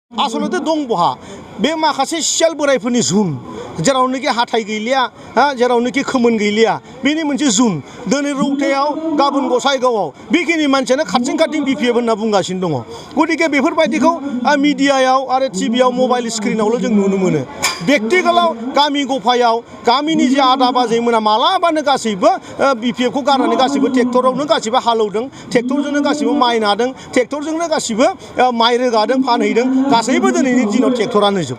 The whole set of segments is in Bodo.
आसलते दं बहा बे माखासे सियाल बोरायफोरनि जुन जेरावनोखि हाथाय गैलिया जेरावनोखि खोमोन गैलिया बेनि मोनसे जुन दिनै रौतायाव गाबोन गसाइगावआव बेखिनि मानसियानो खारथिं खारथिं बिपिएफ होनना बुंगासिनो दङ गतिके बेफोरबायदिखौ मिडियायाव आरो टिभियाव मबाइल स्क्रिनावल' जों नुनो मोनो बेक्तिगताव गामि गफायाव गामिनि जे आदा बाजैमोना मालाबानो गासैबो बिपिएफखौ गारनानै गासैबो ट्रेक्टरावनो गासैबो हालौदों ट्रेक्टरजोंनो गासैबो माइ नादों ट्रेक्टरजोंनो गासैबो माइ रोगादों फानहैदों गासैबो दिनैनि दिनाव ट्रेक्टरानो जोब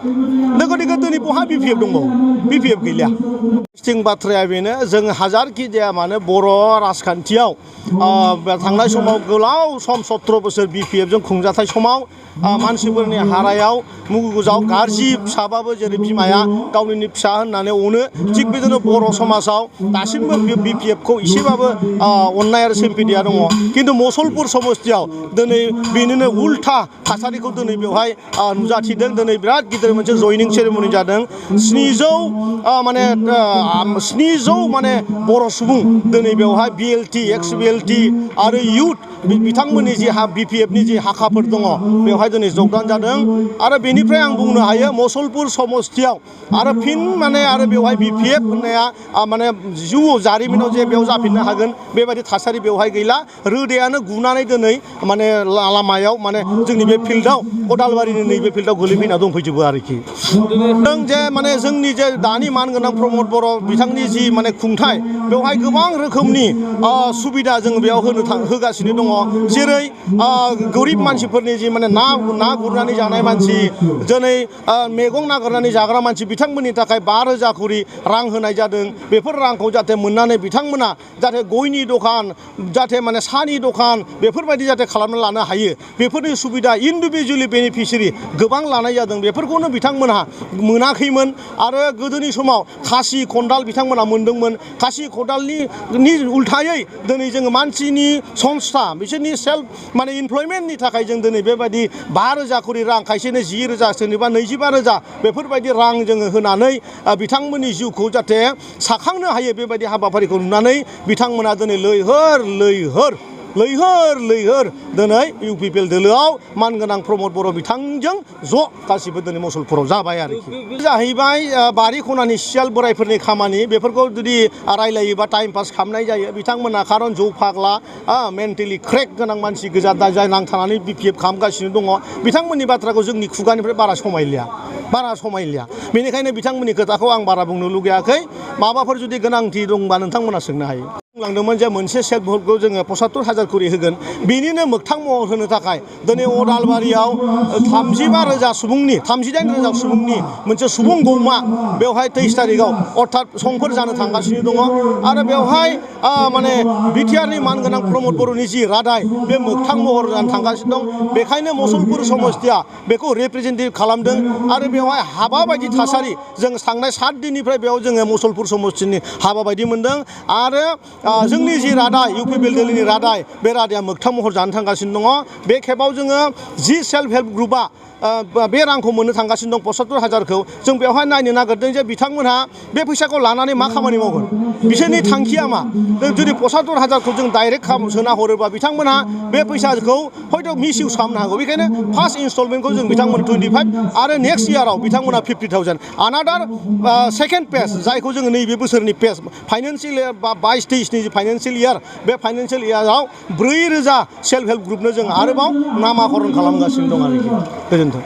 गतिके दिनै बहा बिपिएफ दंबावो बिपिएफ गैलिया इन्टारेस्टिं बाथ्राया बेनो जों हाजारखि जाया मानो बर' राजखान्थियाव थांनाय समाव गोलाव सम 17 बोसोर बिपिएफजों खुंजाथाय समाव मानसिफोरनि हारायाव मुगुजाव गाज्रि फिसाबाबो जेरै बिमाया गावनि फिसा होननानै अनो थिग बिदिनो बर' समाजाव दासिमबो बिपिएफखौ एसेबाबो अननाय आरो सिम्पेथिया दङ खिन्थु मुसलपुर समस्तियाव दिनै बेनिनो उल्था थासारिखौ दिनै बेवहाय नुजाथिदों दिनै बिराद गिदिर मोनसे जयनिं सेरेमनि जादों 700 माने बर' सुबुं दिनै बेवहाय बिएलटि एक्स बिएलटि आरो इउथ बिथांमोननि जि बिपिएफनि जि हाखाफोर दङ बेवहाय दिनै जगदान जादों आरो बेनिफ्राय आं बुंनो हायो मुसलपुर समस्तियाव आरो फिन माने आरो बेवहाय बिपिएफ होननाया माने जिउ जारिमिनाव जे बेयाव जाफिननो हागोन बेबायदि थासारि बेवहाय गैला रोदायानो गुनानै दिनै माने लामायाव माने जोंनि बे फिल्डआव अदालबारिनि नैबे फिल्डआव गोलैफैना दंफैजोबो आरोखि जों जे माने जोंनि जे दानि मानगोनां प्रमद बर' बिथांनि जि माने खुंथाय बेवहाय गोबां रोखोमनि सुबिदा जों बेयाव होगासिनो दङ जेरै गोरिब मानसिफोरनि जि माने ना गुरनानै जानाय मानसि दिनै मैगं नागिरनानै जाग्रा मानसि बिथांमोननि थाखाय 5,000 करि रां होनाय जादों बेफोर रांखौ जाहाथे मोननानै बिथांमोना जाहाथे गयनि दखान जाहाथे माने साहानि दखान बेफोरबायदि जाहाथे खालामना लानो हायो बेफोरनि सुबिदा इन्डिभिजुवेलि बेनिफिसियारि गोबां लानाय जादों बेफोरखौनो बिथांमोनहा मोनाखैमोन आरो गोदोनि समाव खासि खदाल बिथांमोना मोनदोंमोन खासि खदालनि उल्थायै दिनै जोङो मानसिनि संस्था बिसोरनि सेल्फ माने इमप्लयमेन्टनि थाखाय जों दिनै बेबायदि 5,000 करि रां खायसेनो 10,000 सोरनिबा 25,000 बेफोरबायदि रां जोङो होनानै बिथांमोननि जिउखौ जाहाथे साखांनो हायो बेबायदि हाबाफारिखौ नुनानै बिथांमोना दिनै लैहोर दिनै इउपिपिएल दोलोआव मानगोनां प्रमद बर' बिथांजों ज' गासिबो दिनै मुसलपुराव जाबाय आरोखि जाहैबाय बारि खनानि सियाल बोरायफोरनि खामानि बेफोरखौ जुदि रायलायोबा टाइम पास खालामनाय जायो बिथांमोना खारन जौ फाग्ला मेन्टेलि क्रेक गोनां मानसि गोजा जाय नांथानानै बिपिएफ खालामगासिनो दङ बिथांमोननि बाथ्राखौ जोंनि खुगानिफ्राय बारा समायलिया बेनिखायनो बिथांमोननि खोथाखौ आं बारा बुंनो लुगैयाखै माबाफोर जुदि गोनांथि दंबा नोंथांमोना सोंनो हायो बुंलांदोंमोन जे मोनसे सेल्फ हेल्पखौ जोङो 75,000 करि होगोन बेनिनो मोगथां महर होनो थाखाय दिनै अदालबारियाव 38,000 सुबुंनि मोनसे सुबुं गौमा बेवहाय 23 तारिखआव अर्थात संफोर जानो थांगासिनो दङ आरो बेवहाय माने बिटिआरनि मानगोनां प्रमद बर'नि जि रादाय बे मोगथां महर जानो थांगासिनो दं बेखायनो मुसलपुर समस्तिया बेखौ रिप्रेजेन्टेटिभ खालामदों आरो बेवहाय हाबा बायदि थासारि जों थांनाय 7 दिननिफ्राय बेयाव जोङो मुसलपुर समस्तिनि हाबा बायदि मोनदों आरो जोंनि जि रादाय इउपिपिएल दोलोनि रादाय बे रादाया मोगथां महर जानो थांगासिनो दङ बे खेबाव जोङो जि सेल्फ हेल्प ग्रुपआ बे रांखौ मोननो थांगासिनो दं 75,000खौ जों बेवहाय नायनो नागिरदों जे बिथांमोनहा बे फैसाखौ लानानै मा खामानि मावगोन बिसोरनि थांखिया मा जुदि 75,000खौ जों डाइरेक्ट सोना हरोबा बिथांमोनहा बे फैसाखौ हयथ' मिसइउज खालामनो हागौ बेखायनो फार्स्ट इनस्टलमेन्टखौ जों बिथांमोन 25 आरो नेक्स्ट इयाराव बिथांमोनहा 50,000 आनादार सेकेन्ड पेज जायखौ जोङो नैबे बोसोरनि पेज फाइनान्सियेल इयार 22-23नि जि फाइनान्सियेल इयार बे फाइनान्सियेल इयाराव 4,000 सेल्फ हेल्प ग्रुपनो जों आरोबाव नामाकरन खालामगासिनो दं आरोखि गोजोन्थों।